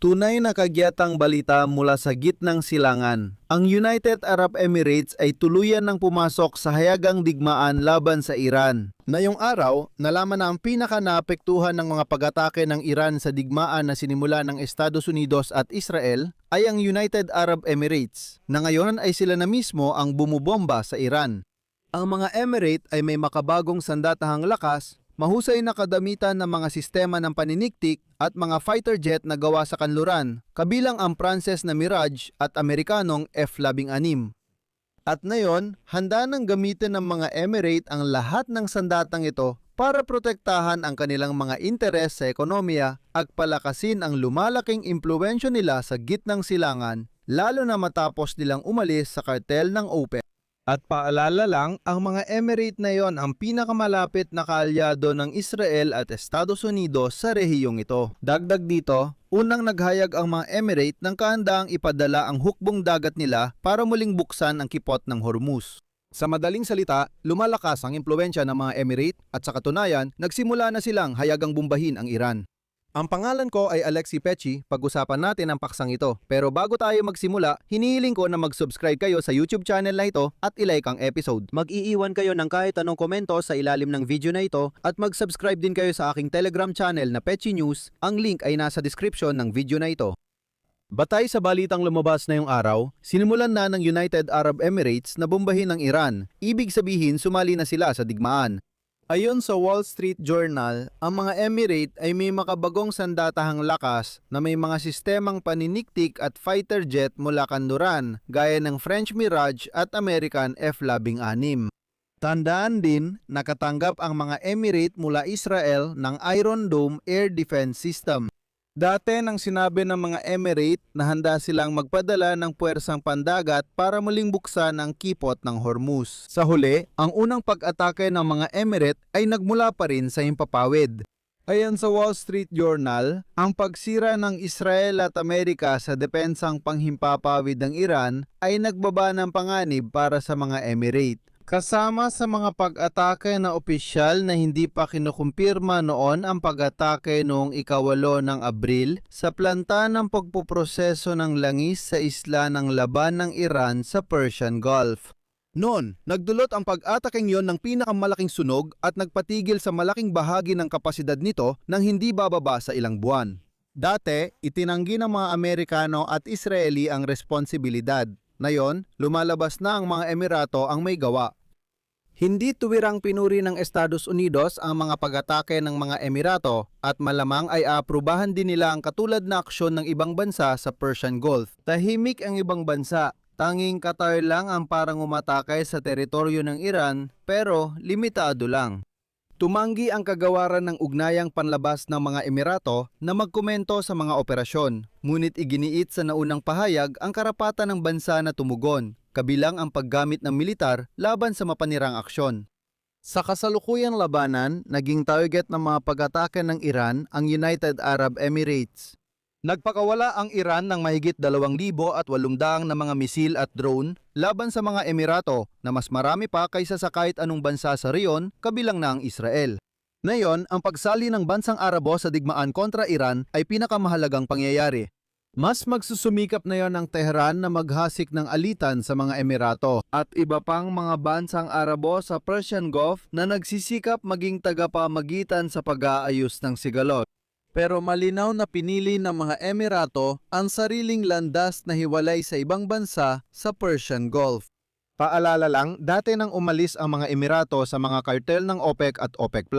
Tunay na kagyatang balita mula sa gitnang silangan. Ang United Arab Emirates ay tuluyan ng pumasok sa hayagang digmaan laban sa Iran. Ngayong araw, nalaman na ang pinaka-naapektuhan ng mga pag-atake ng Iran sa digmaan na sinimula ng Estados Unidos at Israel ay ang United Arab Emirates, na ngayon ay sila na mismo ang bumubomba sa Iran. Ang mga Emirate ay may makabagong sandatahang lakas, mahusay na kadamitan ng mga sistema ng paniniktik at mga fighter jet na gawa sa kanluran, kabilang ang Pranses na Mirage at Amerikanong F-16. At ngayon, handa nang gamitin ng mga Emirate ang lahat ng sandatang ito para protektahan ang kanilang mga interes sa ekonomiya at palakasin ang lumalaking impluwensyo nila sa gitnang silangan, lalo na matapos nilang umalis sa kartel ng OPEC. At paalala lang, ang mga Emirate na yon ang pinakamalapit na kaalyado ng Israel at Estados Unidos sa rehiyong ito. Dagdag dito, unang naghayag ang mga Emirate ng kahandaang ipadala ang hukbong dagat nila para muling buksan ang kipot ng Hormuz. Sa madaling salita, lumalakas ang impluwensya ng mga Emirate at sa katunayan, nagsimula na silang hayagang bumbahin ang Iran. Ang pangalan ko ay Alexi Pechi, pag-usapan natin ang paksang ito. Pero bago tayo magsimula, hinihiling ko na mag-subscribe kayo sa YouTube channel na ito at ilike ang episode. Mag-iiwan kayo ng kahit anong komento sa ilalim ng video na ito at mag-subscribe din kayo sa aking Telegram channel na Pechi News. Ang link ay nasa description ng video na ito. Batay sa balitang lumabas na yung araw, sinimulan na ng United Arab Emirates na bombahin ang Iran. Ibig sabihin sumali na sila sa digmaan. Ayon sa Wall Street Journal, ang mga Emirate ay may makabagong sandatahang lakas na may mga sistemang paniniktik at fighter jet mula kanluran gaya ng French Mirage at American F-16. Tandaan din, nakatanggap ang mga Emirate mula Israel ng Iron Dome Air Defense System. Dati nang sinabi ng mga Emirate na handa silang magpadala ng puwersang pandagat para muling buksan ang kipot ng Hormuz. Sa huli, ang unang pag-atake ng mga Emirate ay nagmula pa rin sa himpapawid. Ayon sa Wall Street Journal, ang pagsira ng Israel at Amerika sa depensang panghimpapawid ng Iran ay nagbaba ng panganib para sa mga Emirate. Kasama sa mga pag-atake na opisyal na hindi pa kinukumpirma noon ang pag-atake noong 8 ng Abril sa planta ng pagpuproseso ng langis sa isla ng laban ng Iran sa Persian Gulf. Noon, nagdulot ang pag-atakeng yon ng pinakamalaking sunog at nagpatigil sa malaking bahagi ng kapasidad nito nang hindi bababa sa ilang buwan. Dati, itinanggi ng mga Amerikano at Israeli ang responsibilidad. Ngayon, lumalabas na ang mga Emirato ang may gawa. Hindi tuwirang pinuri ng Estados Unidos ang mga pag-atake ng mga Emirato at malamang ay aaprubahan din nila ang katulad na aksyon ng ibang bansa sa Persian Gulf. Tahimik ang ibang bansa, tanging Qatar lang ang parang umatake sa teritoryo ng Iran pero limitado lang. Tumanggi ang kagawaran ng ugnayang panlabas ng mga Emirato na magkomento sa mga operasyon, ngunit iginiit sa naunang pahayag ang karapatan ng bansa na tumugon, kabilang ang paggamit ng militar laban sa mapanirang aksyon. Sa kasalukuyang labanan, naging target ng mga pag-atake ng Iran ang United Arab Emirates. Nagpakawala ang Iran ng mahigit 2,800 na mga misil at drone laban sa mga Emirato na mas marami pa kaysa sa kahit anong bansa sa riyon, kabilang na ang Israel. Ngayon, ang pagsali ng bansang Arabo sa digmaan kontra Iran ay pinakamahalagang pangyayari. Mas magsusumikap na yon ang Tehran na maghasik ng alitan sa mga Emirato at iba pang mga bansang Arabo sa Persian Gulf na nagsisikap maging tagapamagitan sa pag-aayos ng sigalot. Pero malinaw na pinili ng mga Emirato ang sariling landas na hiwalay sa ibang bansa sa Persian Gulf. Paalala lang, dati nang umalis ang mga Emirato sa mga kartel ng OPEC at OPEC+.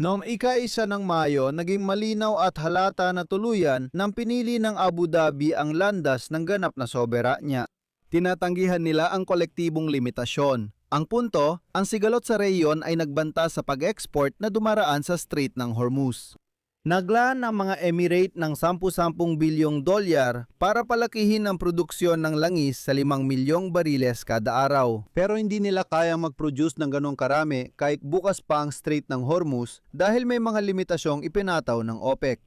Noong ika-1 ng Mayo, naging malinaw at halata na tuluyan nang pinili ng Abu Dhabi ang landas ng ganap na soberanya. Tinatanggihan nila ang kolektibong limitasyon. Ang punto, ang sigalot sa rehiyon ay nagbanta sa pag-export na dumaraan sa Strait ng Hormuz. Naglaan ang mga Emirate ng 10-10 bilyong dolyar para palakihin ang produksyon ng langis sa 5 milyong bariles kada araw. Pero hindi nila kayang mag-produce ng ganong karami kahit bukas pa ang Strait ng Hormuz dahil may mga limitasyong ipinataw ng OPEC.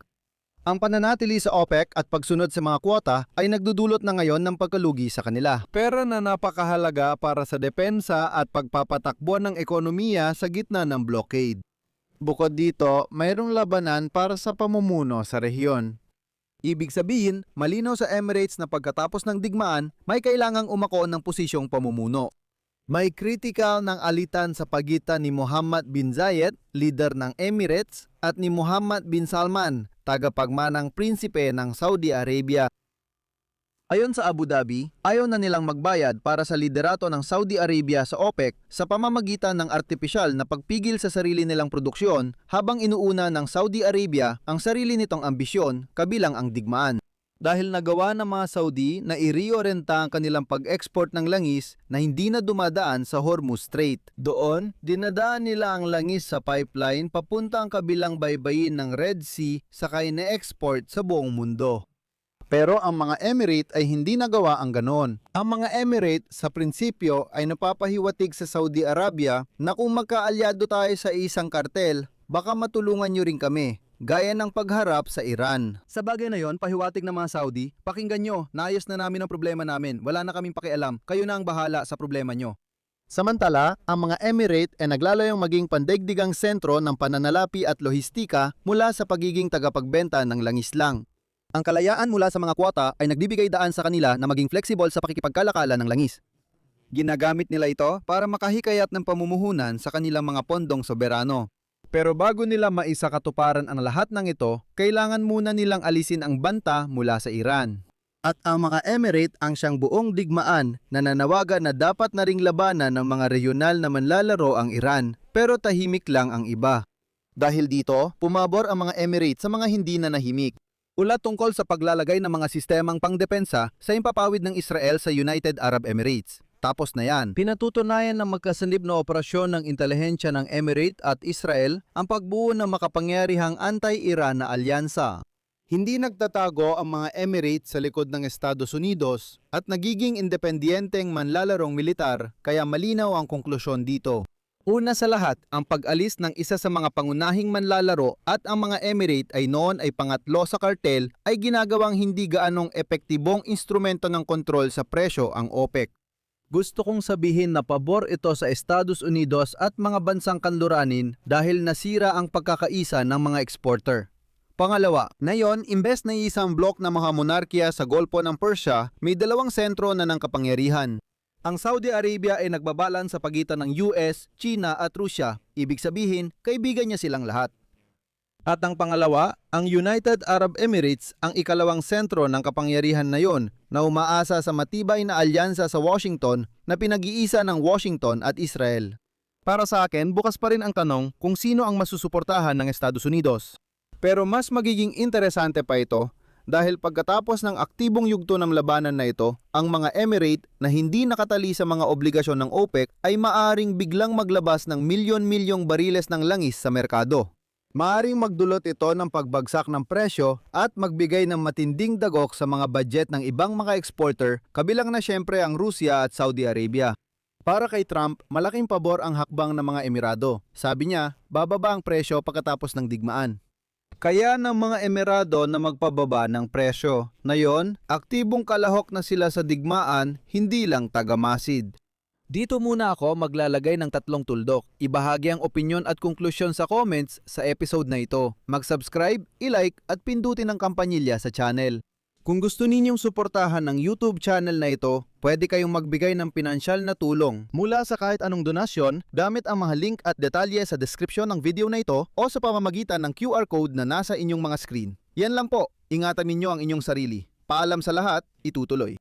Ang pananatili sa OPEC at pagsunod sa mga kwota ay nagdudulot na ngayon ng pagkalugi sa kanila. Pera na napakahalaga para sa depensa at pagpapatakbo ng ekonomiya sa gitna ng blockade. Bukod dito, mayroong labanan para sa pamumuno sa rehiyon. Ibig sabihin, malinaw sa Emirates na pagkatapos ng digmaan, may kailangang umako ng posisyong pamumuno. May critical ng alitan sa pagitan ni Mohammed bin Zayed, leader ng Emirates, at ni Mohammed bin Salman, tagapagmanang prinsipe ng Saudi Arabia. Ayon sa Abu Dhabi, ayaw na nilang magbayad para sa liderato ng Saudi Arabia sa OPEC sa pamamagitan ng artipisyal na pagpigil sa sarili nilang produksyon habang inuuna ng Saudi Arabia ang sarili nitong ambisyon kabilang ang digmaan. Dahil nagawa ng mga Saudi na i-reorienta ang kanilang pag-export ng langis na hindi na dumadaan sa Hormuz Strait. Doon, dinadaan nila ang langis sa pipeline papunta ang kabilang baybayin ng Red Sea sakay na-export sa buong mundo. Pero ang mga Emirate ay hindi nagawa ang ganon. Ang mga Emirate sa prinsipyo ay napapahiwatig sa Saudi Arabia na kung magkaalyado tayo sa isang kartel, baka matulungan nyo rin kami, gaya ng pagharap sa Iran. Sa bagay na yon, pahiwatig ng mga Saudi, pakinggan nyo, naayos na namin ang problema namin, wala na kaming pakialam, kayo na ang bahala sa problema nyo. Samantala, ang mga Emirate ay naglalayong maging pandaigdigang sentro ng pananalapi at lohistika mula sa pagiging tagapagbenta ng langis lang. Ang kalayaan mula sa mga kwota ay nagbibigay daan sa kanila na maging flexible sa pakikipagkalakalan ng langis. Ginagamit nila ito para makahikayat ng pamumuhunan sa kanilang mga pondong soberano. Pero bago nila maisakatuparan ang lahat ng ito, kailangan muna nilang alisin ang banta mula sa Iran. At ang mga Emirate ang siyang buong digmaan na nanawagan na dapat na ring labanan ng mga regional na manlalaro ang Iran, pero tahimik lang ang iba. Dahil dito, pumabor ang mga Emirate sa mga hindi na nahimik. Ulat tungkol sa paglalagay ng mga sistemang pangdepensa sa impapawid ng Israel sa United Arab Emirates. Tapos na yan, pinatutunayan ng magkasanib na operasyon ng intelihensya ng Emirate at Israel ang pagbuo ng makapangyarihang anti-Iran na alyansa. Hindi nagtatago ang mga Emirates sa likod ng Estados Unidos at nagiging independiyenteng manlalarong militar, kaya malinaw ang konklusyon dito. Una sa lahat, ang pag-alis ng isa sa mga pangunahing manlalaro at ang mga Emirate ay noon ay pangatlo sa kartel ay ginagawang hindi gaanong epektibong instrumento ng kontrol sa presyo ang OPEC. Gusto kong sabihin na pabor ito sa Estados Unidos at mga bansang kanluranin dahil nasira ang pagkakaisa ng mga exporter. Pangalawa, ngayon, imbes na isang blok ng mga monarkiya sa Golpo ng Persia, may dalawang sentro na ng kapangyarihan. Ang Saudi Arabia ay nagbabalan sa pagitan ng US, China at Rusya. Ibig sabihin, kaibigan niya silang lahat. At ang pangalawa, ang United Arab Emirates ang ikalawang sentro ng kapangyarihan na yon na umaasa sa matibay na alyansa sa Washington na pinag-iisa ng Washington at Israel. Para sa akin, bukas pa rin ang tanong kung sino ang masusuportahan ng Estados Unidos. Pero mas magiging interesante pa ito dahil pagkatapos ng aktibong yugto ng labanan na ito, ang mga Emirate na hindi nakatali sa mga obligasyon ng OPEC ay maaring biglang maglabas ng milyon-milyong bariles ng langis sa merkado. Maaring magdulot ito ng pagbagsak ng presyo at magbigay ng matinding dagok sa mga budget ng ibang mga exporter, kabilang na syempre ang Rusya at Saudi Arabia. Para kay Trump, malaking pabor ang hakbang ng mga Emirado. Sabi niya, bababa ang presyo pagkatapos ng digmaan. Kaya ng mga Emirado na magpababa ng presyo. Ngayon, aktibong kalahok na sila sa digmaan, hindi lang tagamasid. Dito muna ako maglalagay ng 3 tuldok. Ibahagi ang opinyon at konklusyon sa comments sa episode na ito. Mag-subscribe, i-like at pindutin ang kampanilya sa channel. Kung gusto ninyong suportahan ng YouTube channel na ito, pwede kayong magbigay ng pinansyal na tulong mula sa kahit anong donasyon gamit ang mga link at detalye sa description ng video na ito o sa pamamagitan ng QR code na nasa inyong mga screen. Yan lang po, ingatan ninyo ang inyong sarili. Paalam sa lahat, itutuloy.